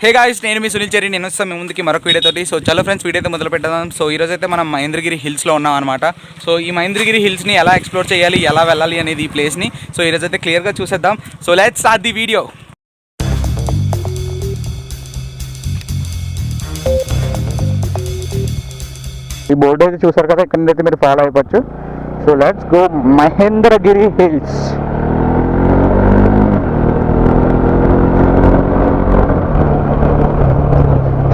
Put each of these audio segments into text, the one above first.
Hey guys, నేను మీ సునీల్ చెరి. నేను వస్తాను మీ ముందుకి మరొక వీడియోతోటి. సో చలో ఫ్రెండ్స్, వీడియో అయితే మొదలు పెట్టాం. సో ఈరోజు అయితే మనం మహేంద్రగిరి హిల్స్లో ఉన్నాం అనమాట. సో ఈ మహేంద్రగిరి హిల్స్ని ఎలా ఎక్స్ప్లోర్ చేయాలి, ఎలా వెళ్ళాలి అనేది ఈ ప్లేస్ని సో ఈరోజు అయితే క్లియర్గా చూసేద్దాం. So let's start the video. ఈ బోర్డు అయితే చూసారు కదా, ఇక్కడ అయితే మీరు ఫాలో అయిపోవచ్చు. So let's go Mahendragiri hills.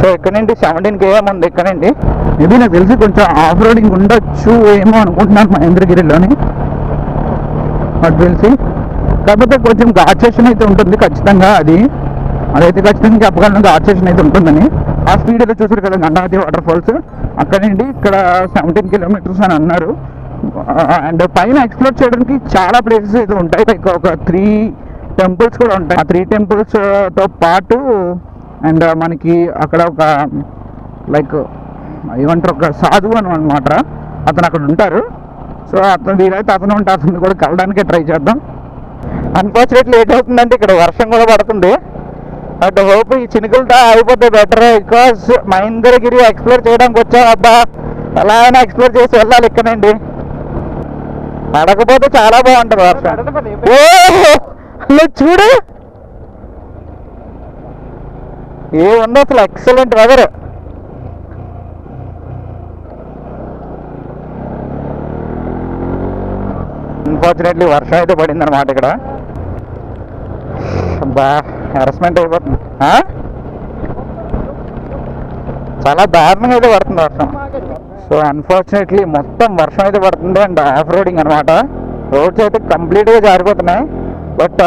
So ఇక్కడ నుండి 17 km ఉంది. ఇక్కడ నుండి మేబీ నాకు తెలిసి కొంచెం ఆఫ్ రోడింగ్ ఉండొచ్చు ఏమో అనుకుంటున్నాను మహేంద్రగిరిలోని, నాకు తెలిసి. కాకపోతే కొంచెం ఘాట్ సెషన్ అయితే ఉంటుంది ఖచ్చితంగా. అదైతే ఖచ్చితంగా చెప్పగలను, ఘాట్ సెషన్ అయితే ఉంటుందని. ఆ స్పీడ్ అయితే చూసారు కదా, గంగావతి వాటర్ ఫాల్స్. అక్కడ నుండి ఇక్కడ 17 km అని అన్నారు. అండ్ పైన ఎక్స్ప్లోర్ చేయడానికి చాలా ప్లేసెస్ అయితే ఉంటాయి. లైక్ ఒక 3 టెంపుల్స్ కూడా ఉంటాయి. ఆ 3 టెంపుల్స్తో పాటు అండ్ మనకి అక్కడ ఒక లైక్ ఏమంటారు, ఒక సాధువు అనమాట, అతను అక్కడ ఉంటారు. సో అతను వీలైతే అతను ఉంటే అతను కూడా కలడానికే ట్రై చేద్దాం. అన్ఫార్చునేట్లీ లేట్ అవుతుందంటే ఇక్కడ వర్షం కూడా పడుతుంది. బట్ హోప్ ఈ చినుకులతో అయిపోతే బెటర్. బికాస్ మహేంద్రగిరి ఎక్స్ప్లోర్ చేయడానికి వచ్చాం అబ్బా, ఎలా అయినా ఎక్స్ప్లోర్ చేసి వెళ్ళాలి. ఇక్కడండి పడకపోతే చాలా బాగుంటుంది వర్షం. ఓ చూడు ఏముందో అసలు, ఎక్సలెంట్ వెదర్. అన్ఫార్చునేట్లీ వర్షం అయితే పడింది అనమాట ఇక్కడ. బా హెరస్మెంట్ అయిపోతుంది, చాలా దారుణంగా అయితే పడుతుంది వర్షం. సో అన్ఫార్చునేట్లీ మొత్తం వర్షం అయితే పడుతుంది అండ్ ఆఫ్ రోడింగ్ అనమాట. రోడ్స్ అయితే కంప్లీట్గా జారిపోతున్నాయి. బట్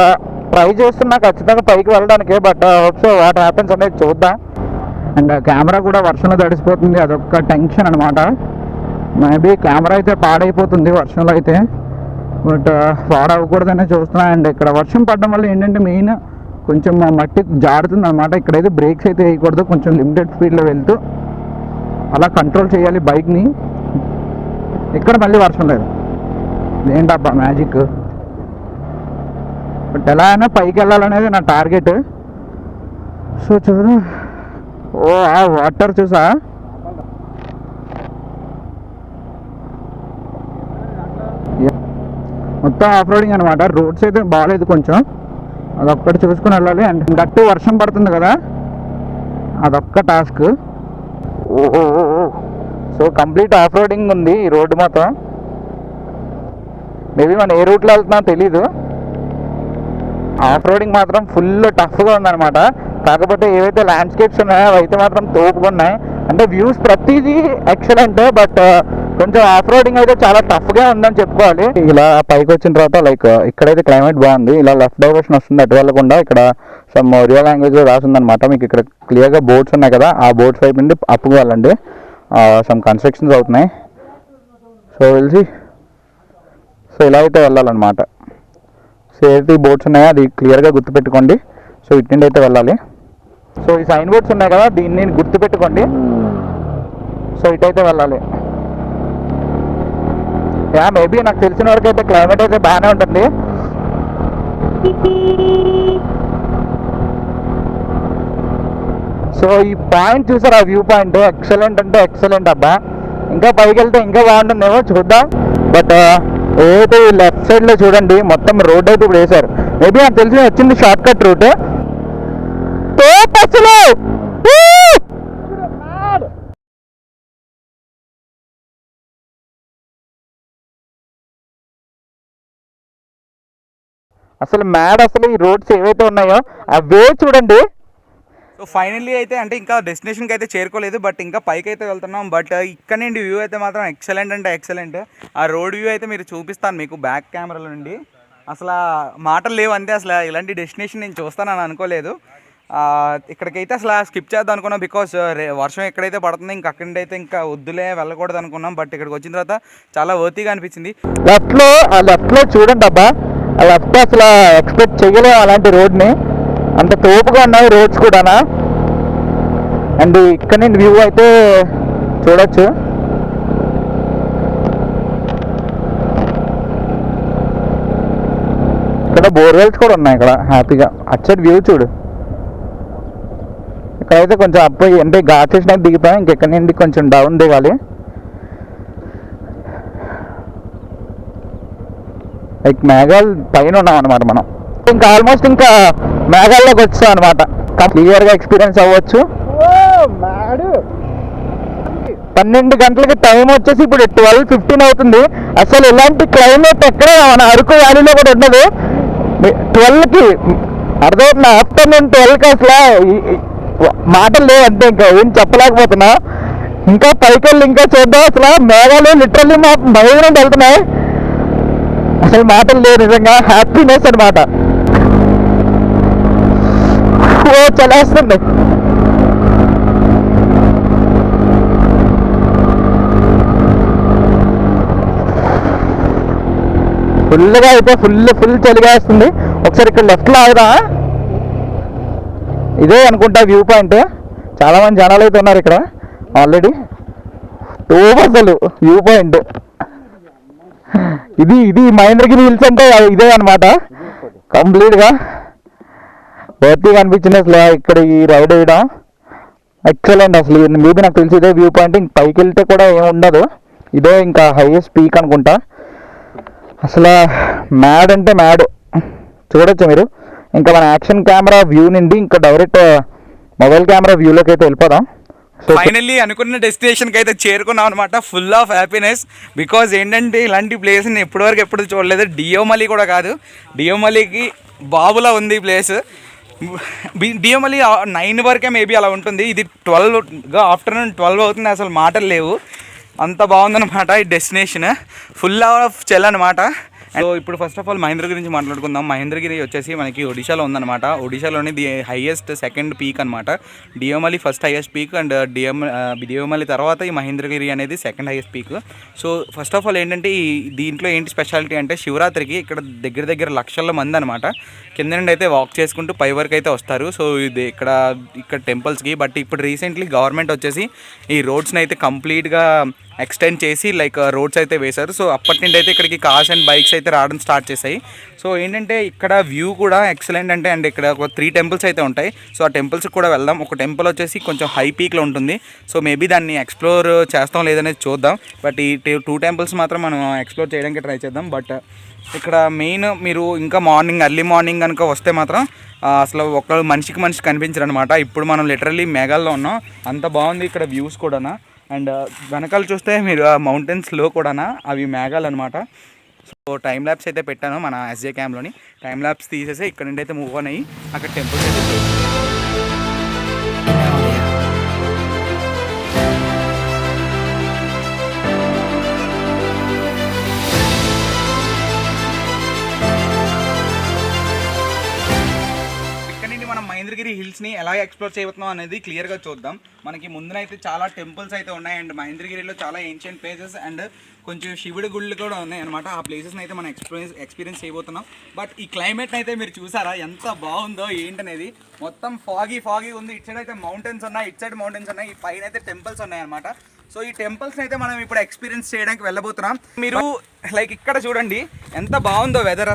ట్రై చేస్తున్నా ఖచ్చితంగా పైకి వెళ్ళడానికి. బట్ హోప్స్ వాట్ హ్యాపెన్స్ అనేది చూద్దాం. అండ్ కెమెరా కూడా వర్షంలో తడిసిపోతుంది, అదొక టెన్షన్ అనమాట. మేబీ కెమెరా అయితే పాడైపోతుంది వర్షంలో అయితే. బట్ పాడవకూడదనే చూస్తున్నా. అండ్ ఇక్కడ వర్షం పడడం వల్ల ఏంటంటే మెయిన్ కొంచెం మట్టి జారుతుంది అనమాట. ఇక్కడైతే బ్రేక్స్ అయితే వేయకూడదు, కొంచెం లిమిటెడ్ స్పీడ్లో వెళ్తూ అలా కంట్రోల్ చేయాలి బైక్ని. ఇక్కడ మళ్ళీ వర్షం లేదు, ఏంటబ్బా మ్యాజిక్. బట్ ఎలా అయినా పైకి వెళ్ళాలనేది నా టార్గెట్. సో చూడు, ఓ ఆ వాటర్ చూసా, మొత్తం ఆఫ్ రోడింగ్ అనమాట. రోడ్స్ అయితే బాగాలేదు కొంచెం, అదొక్కటి చూసుకుని వెళ్ళాలి. అండ్ గట్టి వర్షం పడుతుంది కదా, అదొక్క టాస్క్. ఓ సో కంప్లీట్ ఆఫ్ రోడింగ్ ఉంది ఈ రోడ్డు మొత్తం. మేబీ మనం ఏ రూట్లో వెళ్తున్నామో తెలీదు. ఆఫ్ రోడింగ్ మాత్రం ఫుల్ టఫ్గా ఉందన్నమాట. కాకపోతే ఏవైతే ల్యాండ్స్కేప్స్ ఉన్నాయో అవైతే మాత్రం తోపుగా ఉన్నాయి. అంటే వ్యూస్ ప్రతిదీ ఎక్సలెంట్. బట్ కొంచెం ఆఫ్ రోడింగ్ అయితే చాలా టఫ్గా ఉందని చెప్పుకోవాలి. ఇలా పైకి వచ్చిన తర్వాత లైక్ ఇక్కడైతే క్లైమేట్ బాగుంది. ఇలా లెఫ్ట్ డైవర్షన్ వస్తుంది అటు వెళ్ళకుండా. ఇక్కడ సమ్ ఒరియా లాంగ్వేజ్లో రాసిందనమాట. మీకు ఇక్కడ క్లియర్గా బోర్డ్స్ ఉన్నాయి కదా, ఆ బోర్డ్స్ వైపు నుండి అప్పుకు వెళ్ళండి. సమ్ కన్స్ట్రక్షన్స్ అవుతున్నాయి. సో తెలిసి సో ఇలా అయితే వెళ్ళాలన్నమాట. సేఫ్టీ బోర్డ్స్ ఉన్నాయా, అది క్లియర్గా గుర్తుపెట్టుకోండి. సో ఇటు నుండి అయితే వెళ్ళాలి. సో ఈ సైన్ బోర్డ్స్ ఉన్నాయి కదా, దీన్ని గుర్తుపెట్టుకోండి. సో ఇటైతే వెళ్ళాలి. మేబీ నాకు తెలిసిన వరకు అయితే క్లైమేట్ అయితే బాగానే ఉంటుంది. సో ఈ పాయింట్ చూసారు, ఆ వ్యూ పాయింట్ ఎక్సలెంట్ అంటే ఎక్సలెంట్ అబ్బా. ఇంకా పైకి వెళ్తే ఇంకా బాగుంటుందేమో చూద్దాం. బట్ ఏదైతే లెఫ్ట్ సైడ్లో చూడండి మొత్తం రోడ్ అయితే ఇప్పుడు వేశారు. మేబీ నాకు తెలిసి వచ్చింది షార్ట్ కట్ రూట్. అసలు మ్యాడ్. అసలు ఈ రోడ్స్ ఏవైతే ఉన్నాయో అవే చూడండి. సో ఫైనల్లీ అయితే అంటే ఇంకా డెస్టినేషన్కి అయితే చేరుకోలేదు, బట్ ఇంకా పైకి అయితే వెళ్తున్నాం. బట్ ఇక్కడ నుండి వ్యూ అయితే మాత్రం ఎక్సలెంట్ అంటే ఎక్సలెంట్. ఆ రోడ్ వ్యూ అయితే మీరు చూపిస్తాను మీకు బ్యాక్ కెమెరాలో నుండి. అసలు మాటలు లేవు అంతే. అసలు ఇలాంటి డెస్టినేషన్ నేను చూస్తానని అనుకోలేదు. ఇక్కడికైతే అసలు స్కిప్ చేద్దాం అనుకున్నాం. బికాస్ వర్షం ఎక్కడైతే పడుతుంది ఇంకా అక్కడి నుండి అయితే ఇంకా వద్దులే వెళ్ళకూడదు అనుకున్నాం. బట్ ఇక్కడికి వచ్చిన తర్వాత చాలా వర్తీగా అనిపించింది. లెఫ్ట్లో చూడండి అబ్బా, ఆ లెఫ్ట్ అసలు ఎక్స్పెక్ట్ చేయలేము అలాంటి రోడ్ని. అంత తోపుగా ఉన్నాయి రోడ్స్ కూడా. అండ్ ఇక్కడ నుండి వ్యూ అయితే చూడొచ్చు. ఇక్కడ బోర్వెల్స్ కూడా ఉన్నాయి ఇక్కడ హ్యాపీగా. అచ్చటి వ్యూ చూడు. ఇక్కడైతే కొంచెం అప్ అంటే ఘాట్ చేసినాక దిగిపోయాం, ఇంకెక్కడి నుండి కొంచెం డౌన్ దిగాలి. లైక్ మేఘాలు పైన ఉన్నాం అనమాట మనం. ఇంకా ఆల్మోస్ట్ ఇంకా మేఘాల్లోకి వచ్చాం అనమాట. క్లియర్గా ఎక్స్పీరియన్స్ అవ్వచ్చు. 12 గంటలకి టైం వచ్చేసి ఇప్పుడు 12:15 అవుతుంది. అసలు ఇలాంటి క్లైమేట్ ఎక్కడ మన అరకు వ్యాలీలో కూడా ఉండదు. 12కి అర్థమవుతున్నా, ఆఫ్టర్నూన్ 12కి అసలు మాటలు లేవు, అంటే ఇంకా ఏం చెప్పలేకపోతున్నా. ఇంకా పైకి వెళ్ళి ఇంకా చూద్దాం. అసలు మేఘాలు లిటరల్లీ మా మైండ్ నుండి వెళ్తున్నాయి. అసలు మాటలు లేవు, నిజంగా హ్యాపీనెస్ అనమాట. ఓ చలేస్తుంది. ఫుల్గా అయితే ఫుల్ చలిగా వస్తుంది. ఒకసారి ఇక్కడ లెఫ్ట్లో ఆగుదా, ఇదే అనుకుంటా వ్యూ పాయింట్. చాలా మంది జనాలు అయితే ఉన్నారు ఇక్కడ ఆల్రెడీ. అసలు వ్యూ పాయింట్ ఇది మహేంద్రగిరి హిల్స్ అంటే ఇదే అనమాట. కంప్లీట్గా బర్తీగా అనిపించింది అసలు ఇక్కడ ఈ రైడ్ వేయడం. ఎక్సలెంట్ అసలు. మేబీ నాకు తెలిసి ఇదే వ్యూ పాయింట్. ఇంక పైకి వెళ్తే కూడా ఏమి ఉండదు, ఇదే ఇంకా హైయెస్ట్ పీక్ అనుకుంటా. అసలు మ్యాడ్ అంటే మ్యాడ్. చూడొచ్చు మీరు. ఇంకా మన యాక్షన్ కెమెరా వ్యూ నుండి ఇంకా డైరెక్ట్ మొబైల్ కెమెరా వ్యూలోకి అయితే వెళ్ళిపోదాం. ఫైనల్లీ అనుకున్న డెస్టినేషన్కి అయితే చేరుకున్నాం అనమాట. Full of happiness. బికాజ్ ఏంటంటే ఇలాంటి ప్లేస్ని ఎప్పుడు చూడలేదు. డియోమలి కూడా కాదు, డియోమలికి బాబులా ఉంది ఈ ప్లేస్. డియోమలి 9 వరకే మేబీ అలా ఉంటుంది. ఇది 12గా ఆఫ్టర్నూన్ 12 అవుతుంది. అసలు మాటలు లేవు, అంత బాగుందన్నమాట ఈ డెస్టినేషన్. ఫుల్ ఆఫ్ చెల్ అనమాట. సో ఇప్పుడు ఫస్ట్ ఆఫ్ ఆల్ మహేంద్రగిరి గురించి మాట్లాడుకుందాం. మహేంద్రగిరి వచ్చేసి మనకి ఒడిశాలో ఉందన్నమాట. ఒడిశాలోని ది హైయెస్ట్ సెకండ్ పీక్ అనమాట. Deomali first highest peak and Deomali తర్వాత ఈ మహేంద్రగిరి అనేది second highest peak. So first of all ఏంటంటే దీంట్లో ఏంటి స్పెషాలిటీ అంటే శివరాత్రికి ఇక్కడ దగ్గర లక్షల మంది అనమాట కింద నుండి అయితే వాక్ చేసుకుంటూ పై వరకు అయితే వస్తారు. సో ఇది ఇక్కడ టెంపుల్స్కి. బట్ ఇప్పుడు రీసెంట్లీ గవర్నమెంట్ వచ్చేసి ఈ రోడ్స్ని అయితే కంప్లీట్గా ఎక్స్టెండ్ చేసి లైక్ రోడ్స్ అయితే వేశారు. సో అప్పటి నుండి అయితే ఇక్కడికి కార్స్ అండ్ బైక్స్ అయితే రావడం స్టార్ట్ చేశాయి. సో ఏంటంటే ఇక్కడ వ్యూ కూడా ఎక్సలెంట్ అంటే అండ్ ఇక్కడ ఒక 3 టెంపుల్స్ అయితే ఉంటాయి. సో ఆ టెంపుల్స్కి కూడా వెళ్దాం. ఒక టెంపుల్ వచ్చేసి కొంచెం హై పీక్లో ఉంటుంది. సో మేబీ దాన్ని ఎక్స్ప్లోర్ చేస్తాం లేదనేది చూద్దాం. బట్ ఈ 2 టెంపుల్స్ మాత్రం మనం ఎక్స్ప్లోర్ చేయడానికి ట్రై చేద్దాం. బట్ ఇక్కడ మెయిన్ మీరు ఇంకా ఎర్లీ మార్నింగ్ కనుక వస్తే మాత్రం అసలు ఒక మనిషికి కనిపించరు అనమాట. ఇప్పుడు మనం లిటరల్లీ మేఘాల్లో ఉన్నాం, అంత బాగుంది ఇక్కడ వ్యూస్ కూడా. అండ్ వెనకాల చూస్తే మీరు మౌంటైన్స్లో కూడా అవి మేఘాలు అనమాట. సో టైం ల్యాబ్స్ అయితే పెట్టాను మన ఎస్జే క్యామ్లోని. టైం ల్యాబ్స్ తీసేసి ఇక్కడ నుండి అయితే మూవ్ ఆన్ అయ్యి అక్కడ టెంపుల్స్ అయితే మహేంద్రగిరి హిల్స్ని ఎలా ఎక్స్ప్లోర్ చేయబోతున్నాం అనేది క్లియర్గా చూద్దాం. మనకి ముందునైతే చాలా టెంపుల్స్ అయితే ఉన్నాయి అండ్ మహేంద్రగిరిలో చాలా ఏన్షియంట్ ప్లేసెస్ అండ్ కొంచెం శివుడి గుళ్ళు కూడా ఉన్నాయి అనమాట. ఆ ప్లేసెస్ని అయితే మనం ఎక్స్పీరియన్స్ చేయబోతున్నాం. బట్ ఈ క్లైమేట్ అయితే మీరు చూసారా ఎంత బాగుందో ఏంటనేది. మొత్తం ఫాగీ ఉంది. ఇటు సైడ్ అయితే మౌంటైన్స్ ఉన్నాయి, ఇటు సైడ్ మౌంటైన్స్ ఉన్నాయి, ఈ పైన అయితే టెంపుల్స్ ఉన్నాయి అనమాట. సో ఈ టెంపుల్స్ని అయితే మనం ఇప్పుడు ఎక్స్పీరియన్స్ చేయడానికి వెళ్ళబోతున్నాం. మీరు లైక్ ఇక్కడ చూడండి ఎంత బాగుందో వెదర్.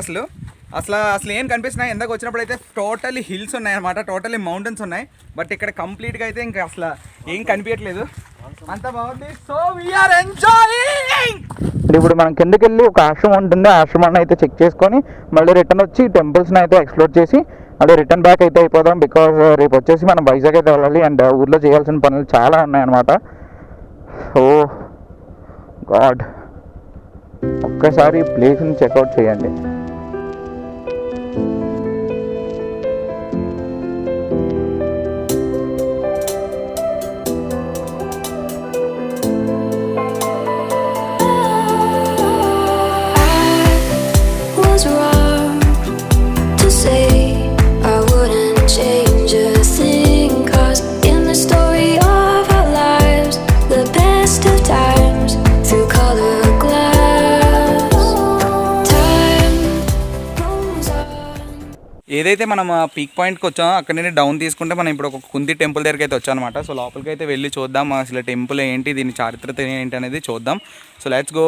అసలు ఏం కనిపిస్తున్నాయి. ఎందాక వచ్చినప్పుడు అయితే టోటలీ హిల్స్ ఉన్నాయన్నమాట, టోటలీ మౌంటైన్స్ ఉన్నాయి. బట్ ఇక్కడ కంప్లీట్గా అయితే ఇంకా అసలు ఏం కనిపించట్లేదు, అంత బాగుంది. So we're enjoying. ఇప్పుడు మనం కిందకి వెళ్ళి ఒక ఆశ్రమం ఉంటుంది, ఆ ఆశ్రమాన్ని అయితే చెక్ చేసుకొని మళ్ళీ రిటర్న్ వచ్చి టెంపుల్స్ని అయితే ఎక్స్ప్లోర్ చేసి మళ్ళీ రిటర్న్ బ్యాక్ అయితే అయిపోదాం. బికాజ్ రేపు వచ్చేసి మనం వైజాగ్ అయితే వెళ్ళాలి అండ్ ఊర్లో చేయాల్సిన పనులు చాలా ఉన్నాయన్నమాట. ఓ గాడ్, ఒక్కసారి ప్లేస్ని చెక్అవుట్ చేయండి. ఏదైతే మనం పీక్ పాయింట్కి వచ్చామో అక్కడ నుండి డౌన్ తీసుకుంటే మనం ఇప్పుడు ఒక కుంతి టెంపుల్ దగ్గరికి అయితే వచ్చాం అనమాట. సో లోపలికి అయితే వెళ్ళి చూద్దాం అసలు టెంపుల్ ఏంటి, దీని చారిత్రత ఏంటి అనేది చూద్దాం. సో లెట్స్ గో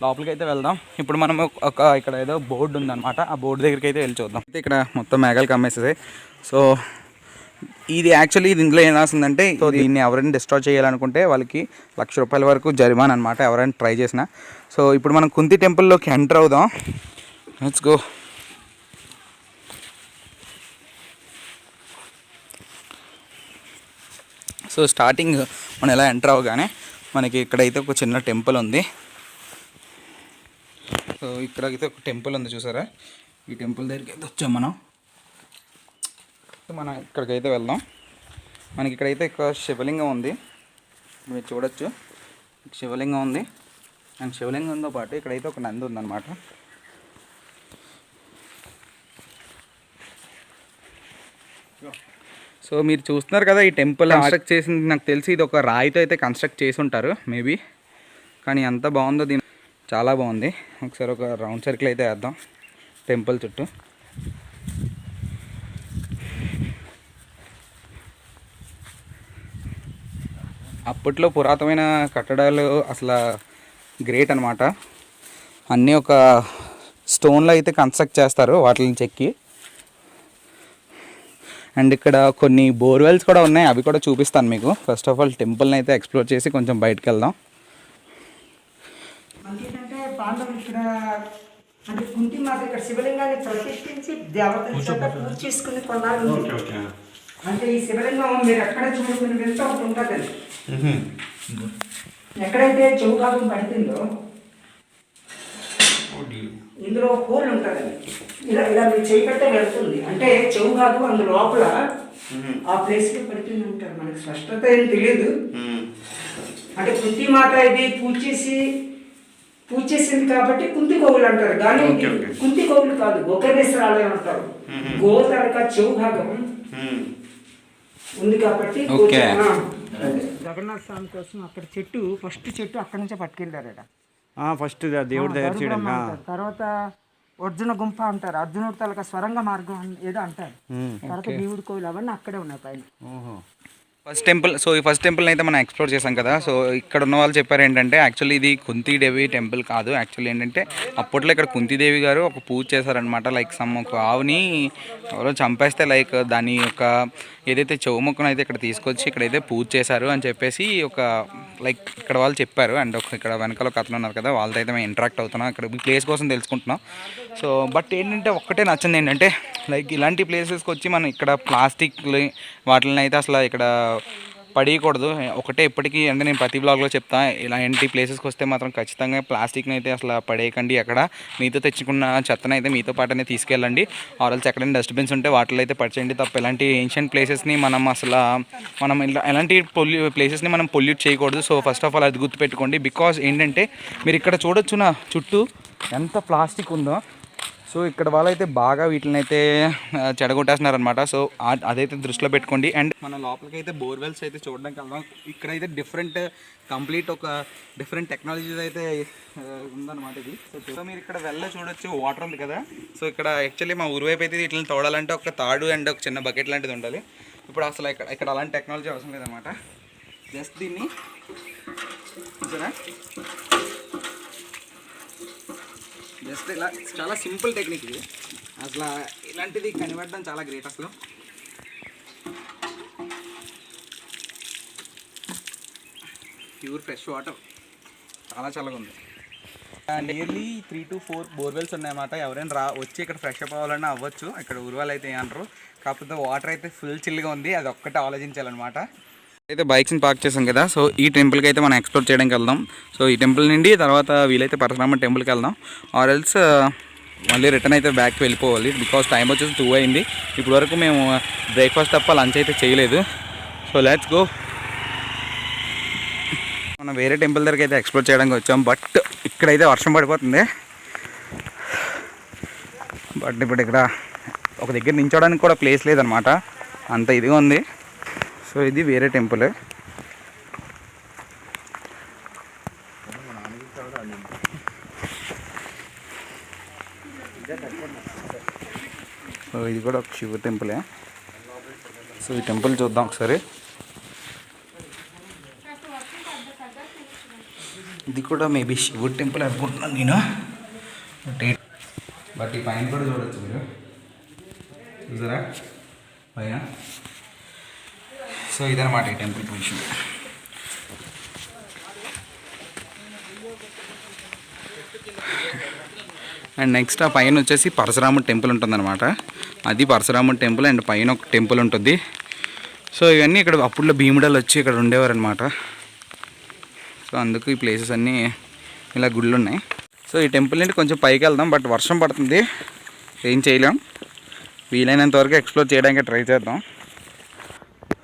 లోపలికి అయితే వెళ్దాం. ఇప్పుడు మనం ఇక్కడ ఏదో బోర్డు ఉందన్నమాట, ఆ బోర్డు దగ్గరికి అయితే వెళ్ళి చూద్దాం. అయితే ఇక్కడ మొత్తం మేఘాలు కమ్మేసేసాయి. సో ఇది యాక్చువల్లీ దీంట్లో ఏం రాసిందంటే, సో దీన్ని ఎవరైనా డిస్ట్రాయ్ చేయాలనుకుంటే వాళ్ళకి ₹1,00,000 వరకు జరిమానా అనమాట, ఎవరైనా ట్రై చేసినా. సో ఇప్పుడు మనం కుంతి టెంపుల్లోకి ఎంటర్ అవుదాం. Let's go. సో స్టార్టింగ్ మనం ఎలా ఎంటర్ అవ్వగానే మనకి ఇక్కడైతే ఒక చిన్న టెంపుల్ ఉంది. సో ఇక్కడైతే ఒక టెంపుల్ ఉంది చూసారా, ఈ టెంపుల్ దగ్గరికి అయితే వచ్చాం మనం. మనం ఇక్కడికైతే వెళ్దాం. మనకి ఇక్కడైతే ఒక శివలింగం ఉంది, మీరు చూడొచ్చు. శివలింగం ఉంది, అండ్ శివలింగంతో పాటు ఇక్కడైతే ఒక నంది ఉందన్నమాట. సో మీరు చూస్తున్నారు కదా, ఈ టెంపుల్ కన్స్ట్రక్ట్ చేసింది నాకు తెలిసి ఇది ఒక రాయితో అయితే కన్స్ట్రక్ట్ చేసి ఉంటారు మేబీ. కానీ ఎంత బాగుందో, దీని చాలా బాగుంది. ఒకసారి ఒక రౌండ్ సర్కిల్ అయితే వేద్దాం టెంపుల్ చుట్టూ. అప్పట్లో పురాతనమైన కట్టడాలు అసలు గ్రేట్ అనమాట. అన్నీ ఒక స్టోన్లో అయితే కన్స్ట్రక్ట్ చేస్తారు, వాటిని చెక్కి. అండ్ ఇక్కడ కొన్ని బోర్వెల్స్ కూడా ఉన్నాయి, అవి కూడా చూపిస్తాను మీకు. ఫస్ట్ ఆఫ్ ఆల్ టెంపుల్ని అయితే ఎక్స్ప్లోర్ చేసి కొంచెం బయటకు వెళ్దాం. ఎందుకంటే పాండవులు ఇక్కడ అంటే కుంతి మాత ఇక్కడ శివలింగాన్ని ప్రతిష్ఠించి దేవతల చేత పూజ చేసుకుని కొన్నాళ్ళు. అంటే ఈ శివలింగం మీరు ఎక్కడ చూడుకుని వెళ్తే ఒకటి ఉంటుందండి. ఎక్కడైతే చెవు భాగం పడుతుందో ఇందులో హోల్ ఉంటుందండి. ఇలా ఇలా మీరు చేయి పెడితే వెళ్తుంది. అంటే చెవు భాగం అందు లోపల ఆ ప్లేస్లో పడుతుంది అంటారు. మనకి స్పష్టత ఏం తెలియదు. అంటే కుంతి మాత ఇది పూజ చేసింది కాబట్టి కుంతి కోవులు అంటారు. కానీ కుంతి కోవులు కాదు, గోకర్ణేశ్వర ఆలయం అంటారు. గోతరక చెవు భాగం ఉంది కాబట్టి జగన్నాథ స్వామి కోసం అక్కడ ఫస్ట్ చెట్టు అక్కడి నుంచే పట్టుకెళ్ళారట. ఫస్ట్ దేవుడి దగ్గర చేయడం. తర్వాత అర్జున గుంప అంటారు, అర్జునుడి తలక స్వరంగ మార్గం ఏదో అంటారు. తర్వాత దేవుడి కోవిలు అవన్నీ అక్కడే ఉన్నాయి పైన. First temple. సో ఈ ఫస్ట్ టెంపుల్ని అయితే మనం ఎక్స్ప్లోర్ చేసాం కదా. సో ఇక్కడ ఉన్న వాళ్ళు చెప్పారు ఏంటంటే, యాక్చువల్లీ ఇది కుంతీదేవి టెంపుల్ కాదు. యాక్చువల్లీ ఏంటంటే అప్పట్లో ఇక్కడ కుంతీదేవి గారు ఒక పూజ చేశారనమాట. లైక్ ఒక ఆవుని ఎవరో చంపేస్తే లైక్ దాని యొక్క ఏదైతే చెవు మొక్కను అయితే ఇక్కడ తీసుకొచ్చి ఇక్కడైతే పూజ చేశారు అని చెప్పేసి ఒక లైక్ ఇక్కడ వాళ్ళు చెప్పారు. అండ్ ఇక్కడ వెనకాల ఒక అతను ఉన్నారు కదా, వాళ్ళతో అయితే మేము ఇంటరాక్ట్ అవుతున్నాం, ఇక్కడ ఈ ప్లేస్ కోసం తెలుసుకుంటున్నాం. సో బట్ ఏంటంటే ఒక్కటే నచ్చింది ఏంటంటే, లైక్ ఇలాంటి ప్లేసెస్కి వచ్చి మనం ఇక్కడ ప్లాస్టిక్ వాటిని అయితే అసలు ఇక్కడ పడేయకూడదు. ఒకటే ఎప్పటికీ అంటే నేను ప్రతి బ్లాగ్లో చెప్తాను, ఇలాంటి ప్లేసెస్కి వస్తే మాత్రం ఖచ్చితంగా ప్లాస్టిక్ని అయితే అసలు పడేయకండి. ఎక్కడ మీతో తెచ్చుకున్న చెత్తను అయితే మీతో పాటనే తీసుకెళ్ళండి. ఆర్ఎల్స్ ఎక్కడైనా డస్ట్బిన్స్ ఉంటే వాటిలో అయితే పడిచేయండి తప్ప ఇలాంటి ఏన్షియంట్ ప్లేసెస్ని మనం ఎలాంటి ప్లేసెస్ని మనం పొల్యూట్ చేయకూడదు. సో ఫస్ట్ ఆఫ్ ఆల్ అది గుర్తుపెట్టుకోండి. బికాజ్ ఏంటంటే మీరు ఇక్కడ చూడొచ్చు నా చుట్టూ ఎంత ప్లాస్టిక్ ఉందో. సో ఇక్కడ వాళ్ళైతే బాగా వీటిని అయితే చెడగొట్టేస్తున్నారనమాట. సో అదైతే దృష్టిలో పెట్టుకోండి. అండ్ మన లోపలికి అయితే బోర్వెల్స్ అయితే చూడడానికి వెళ్దాం. ఇక్కడైతే కంప్లీట్ ఒక డిఫరెంట్ టెక్నాలజీస్ అయితే ఉందన్నమాట ఇది. సో మీరు ఇక్కడ చూడొచ్చు, వాటర్ ఉంది కదా. సో ఇక్కడ యాక్చువల్లీ మా ఊరు వైపు అయితే వీటిని తోడాలంటే ఒక తాడు అండ్ ఒక చిన్న బకెట్ లాంటిది ఉండాలి. ఇప్పుడు అసలు ఇక్కడ అలాంటి టెక్నాలజీ అవసరం లేదనమాట. జస్ట్ దీన్ని జస్ట్ ఇలా చాలా సింపుల్ టెక్నిక్ ఇది. అసలు ఇలాంటిది కనిపెట్టడం చాలా గ్రేట్. అసలు ప్యూర్ ఫ్రెష్ వాటర్ చాలా చల్లగా ఉంది. నియర్లీ 3 to 4 బోర్వెల్స్ ఉన్నాయన్నమాట. ఎవరైనా వచ్చి ఇక్కడ ఫ్రెష్ అప్ అవ్వాలన్నా అవ్వచ్చు. ఇక్కడ ఊరు అయితే ఏమంటారు, కాకపోతే వాటర్ అయితే ఫుల్ చిల్గా ఉంది. అది ఒక్కటే ఆలోచించాలన్నమాట. అయితే బైక్స్ని పార్క్ చేసాం కదా. సో ఈ టెంపుల్కి అయితే మనం ఎక్స్ప్లోర్ చేయడానికి వెళ్దాం. సో ఈ టెంపుల్ నుండి తర్వాత వీలైతే పరశురామ టెంపుల్కి వెళ్దాం. ఆర్ ఎల్స్ మళ్ళీ రిటర్న్ అయితే బ్యాక్కి వెళ్ళిపోవాలి. బికాస్ టైం వచ్చేసి 2 అయింది. ఇప్పుడు వరకు మేము బ్రేక్ఫాస్ట్ తప్ప లంచ్ అయితే చేయలేదు. So let's go. మనం వేరే టెంపుల్ దగ్గరికి అయితే ఎక్స్ప్లోర్ చేయడానికి వచ్చాం. బట్ ఇక్కడైతే వర్షం పడిపోతుంది. బట్ ఇప్పుడు ఇక్కడ ఒక దగ్గర నించోడానికి కూడా ప్లేస్ లేదనమాట, అంత ఇదిగా ఉంది. సో ఇది వేరే టెంపుల్. సో ఇది కూడా ఒక శివ టెంపులే. సో ఈ టెంపుల్ చూద్దాం ఒకసారి. ఇది కూడా మేబీ శివుడు టెంపుల్ అనుకుంటున్నాను నేను. బట్ ఈ పైన కూడా చూడొచ్చు మీరు, చూసారా పైన సో ఇదన్నమాట ఈ టెంపుల్ పొజిషన్. అండ్ నెక్స్ట్ ఆ పైన వచ్చేసి పరశురాముడు టెంపుల్ ఉంటుందన్నమాట. అది పరశురాముడు టెంపుల్ అండ్ పైన ఒక టెంపుల్ ఉంటుంది. సో ఇవన్నీ ఇక్కడ అప్పుడులో భీముడలు వచ్చి ఇక్కడ ఉండేవారు అనమాట. సో అందుకు ఈ ప్లేసెస్ అన్నీ ఇలా గుళ్ళు ఉన్నాయి. సో ఈ టెంపుల్ నుండి కొంచెం పైకి వెళ్దాం, బట్ వర్షం పడుతుంది, ఏం చేయలేం. వీలైనంత వరకు ఎక్స్ప్లోర్ చేయడానికి ట్రై చేద్దాం.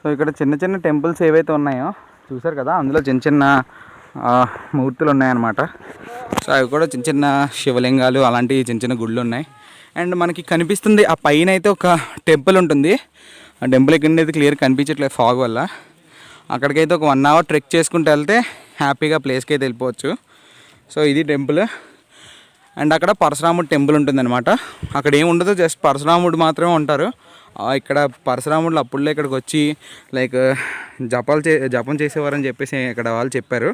సో ఇక్కడ చిన్న చిన్న టెంపుల్స్ ఏవైతే ఉన్నాయో చూసారు కదా, అందులో చిన్న చిన్న మూర్తులు ఉన్నాయన్నమాట. సో అవి కూడా చిన్న చిన్న శివలింగాలు అలాంటి చిన్న చిన్న గుళ్ళు ఉన్నాయి. అండ్ మనకి కనిపిస్తుంది ఆ పైన అయితే ఒక టెంపుల్ ఉంటుంది. ఆ టెంపుల్ ఎక్కడ అయితే క్లియర్ కనిపించట్లేదు ఫాగ్ వల్ల. అక్కడికైతే ఒక 1 hour ట్రెక్ చేసుకుంటూ వెళ్తే హ్యాపీగా ప్లేస్కి అయితే వెళ్ళిపోవచ్చు. సో ఇది టెంపుల్. అండ్ అక్కడ పరశురాముడు టెంపుల్ ఉంటుందన్నమాట. అక్కడ ఏమి ఉండదు, జస్ట్ పరశురాముడు మాత్రమే ఉంటారు. ఇక్కడ పరశురాముడు అప్పుడులో ఇక్కడికి వచ్చి లైక్ జపం చేసేవారని చెప్పేసి ఇక్కడ వాళ్ళు చెప్పారు.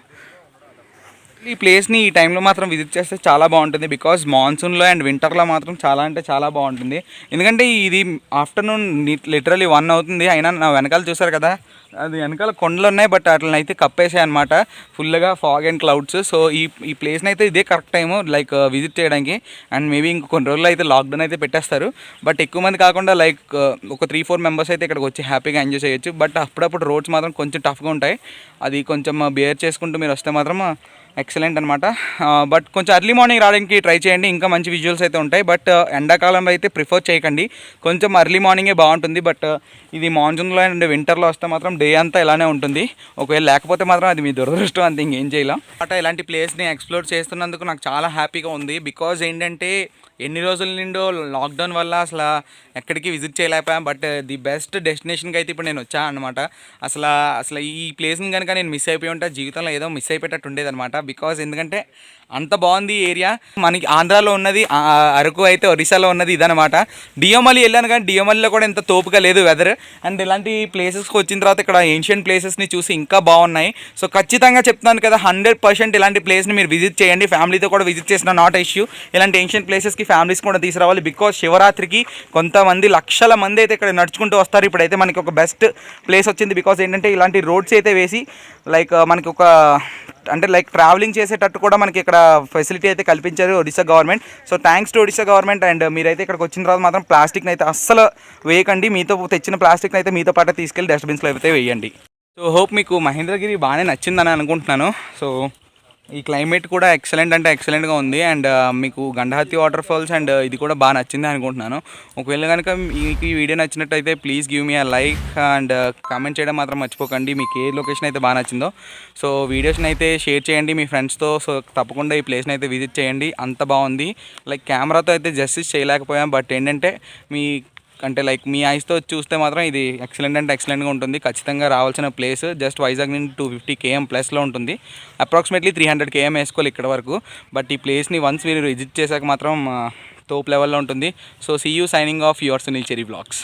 ఈ ప్లేస్ని ఈ టైంలో మాత్రం విజిట్ చేస్తే చాలా బాగుంటుంది. బికాజ్ మాన్సూన్లో అండ్ వింటర్లో మాత్రం చాలా అంటే చాలా బాగుంటుంది. ఎందుకంటే ఇది ఆఫ్టర్నూన్ లిటరలీ 1 అవుతుంది. అయినా నా వెనకాల చూసారు కదా, అది వెనకాల కొండలు ఉన్నాయి, బట్ అట్లని అయితే కప్పేసాయి అనమాట ఫుల్గా ఫాగ్ అండ్ క్లౌడ్స్. సో ఈ ప్లేస్ని అయితే ఇదే కరెక్ట్ టైము లైక్ విజిట్ చేయడానికి. అండ్ మేబీ ఇంక కొన్ని రోజులు అయితే లాక్డౌన్ అయితే పెట్టేస్తారు, బట్ ఎక్కువ మంది కాకుండా లైక్ ఒక 3-4 మెంబర్స్ అయితే ఇక్కడికి వచ్చి హ్యాపీగా ఎంజాయ్ చేయొచ్చు. బట్ అప్పుడప్పుడు రోడ్స్ మాత్రం కొంచెం టఫ్గా ఉంటాయి. అది కొంచెం బేర్ చేసుకుంటూ మీరు వస్తే మాత్రం ఎక్సలెంట్ అనమాట. బట్ కొంచెం ఎర్లీ మార్నింగ్ రావడానికి ట్రై చేయండి, ఇంకా మంచి విజువల్స్ అయితే ఉంటాయి. బట్ ఎండాకాలంలో అయితే ప్రిఫర్ చేయకండి, కొంచెం ఎర్లీ మార్నింగే బాగుంటుంది. బట్ ఇది మాన్సూన్లో అండ్ వింటర్లో వస్తే మాత్రం డే అంతా ఇలానే ఉంటుంది. ఒకవేళ లేకపోతే మాత్రం అది మీ దురదృష్టం, అంతే ఇంకేం చేయలేం. అట్లా ఇలాంటి ప్లేస్ని ఎక్స్ప్లోర్ చేస్తున్నందుకు నాకు చాలా హ్యాపీగా ఉంది. బికాజ్ ఏంటంటే ఎన్ని రోజుల నుండో లాక్డౌన్ వల్ల అసలు ఎక్కడికి విజిట్ చేయలేకపోయాం. బట్ ది బెస్ట్ డెస్టినేషన్కి అయితే ఇప్పుడు నేను వచ్చాను అనమాట. అసలు ఈ ప్లేస్ని కనుక నేను మిస్ అయిపోయి ఉంటే జీవితంలో ఏదో మిస్ అయిపోయేటట్టు ఉండేది అనమాట. బికాజ్ ఎందుకంటే అంత బాగుంది ఈ ఏరియా. మనకి ఆంధ్రాలో ఉన్నది అరకు, అయితే ఒరిస్సాలో ఉన్నది ఇదనమాట. డియోమలి వెళ్ళాను కానీ డియోమలిలో కూడా ఇంత తోపుగా లేదు వెదర్. అండ్ ఇలాంటి ప్లేసెస్కి వచ్చిన తర్వాత ఇక్కడ ఏన్షియంట్ ప్లేసెస్ని చూసి ఇంకా బాగున్నాయి. సో ఖచ్చితంగా చెప్తున్నాను కదా, 100% ఇలాంటి ప్లేస్ని మీరు విజిట్ చేయండి. ఫ్యామిలీతో కూడా విజిట్ చేసిన నాట్ ఇష్యూ. ఇలాంటి ఏన్షియంట్ ప్లేసెస్కి ఫ్యామిలీస్ కూడా తీసుకురావాలి. బికాజ్ శివరాత్రికి కొంతమంది లక్షల మంది అయితే ఇక్కడ నడుచుకుంటూ వస్తారు. ఇప్పుడైతే మనకి ఒక బెస్ట్ ప్లేస్ వచ్చింది. బికాజ్ ఏంటంటే ఇలాంటి రోడ్స్ అయితే వేసి లైక్ మనకి ఒక అంటే లైక్ ట్రావెలింగ్ చేసేటట్టు కూడా మనకి ఇక్కడ ఫెసిలిటీ అయితే కల్పించారు Odisha government. So thanks to Odisha government. And మీరైతే ఇక్కడికి వచ్చిన తర్వాత మాత్రం ప్లాస్టిక్ని అయితే అస్సలు వేయకండి. మీతో తెచ్చిన ప్లాస్టిక్ని అయితే మీతో పాటు తీసుకెళ్ళి డస్ట్బిన్స్లో అయితే వేయండి. సో హోప్ మీకు మహేంద్రగిరి బాగానే నచ్చిందని అనుకుంటున్నాను. సో ఈ క్లైమేట్ కూడా ఎక్సలెంట్ అంటే ఎక్సలెంట్గా ఉంది. అండ్ మీకు గండహాతి వాటర్ ఫాల్స్ అండ్ ఇది కూడా బాగా నచ్చింది అనుకుంటున్నాను. ఒకవేళ కనుక మీకు ఈ వీడియో నచ్చినట్టయితే please give me a like and comment చేయడం మాత్రం మర్చిపోకండి మీకు ఏ లొకేషన్ అయితే బాగా నచ్చిందో. సో వీడియోస్ని అయితే షేర్ చేయండి మీ ఫ్రెండ్స్తో. సో తప్పకుండా ఈ ప్లేస్ని అయితే విజిట్ చేయండి, అంత బాగుంది. లైక్ కెమెరాతో అయితే జస్టిస్ చేయలేకపోయాం, బట్ ఏంటంటే అంటే లైక్ మీ ఐస్తో చూస్తే మాత్రం ఇది ఎక్సలెంట్ అంటే ఎక్సలెంట్గా ఉంటుంది. ఖచ్చితంగా రావాల్సిన ప్లేస్. జస్ట్ వైజాగ్ నుండి 250 km ప్లస్లో ఉంటుంది. అప్రాక్సిమేట్లీ 300 km వేసుకోవాలి ఇక్కడ వరకు. బట్ ఈ ప్లేస్ని వన్స్ మీరు విజిట్ చేశాక మాత్రం తోప్ లెవెల్లో ఉంటుంది. So see you, signing off your Sunil Cherry vlogs.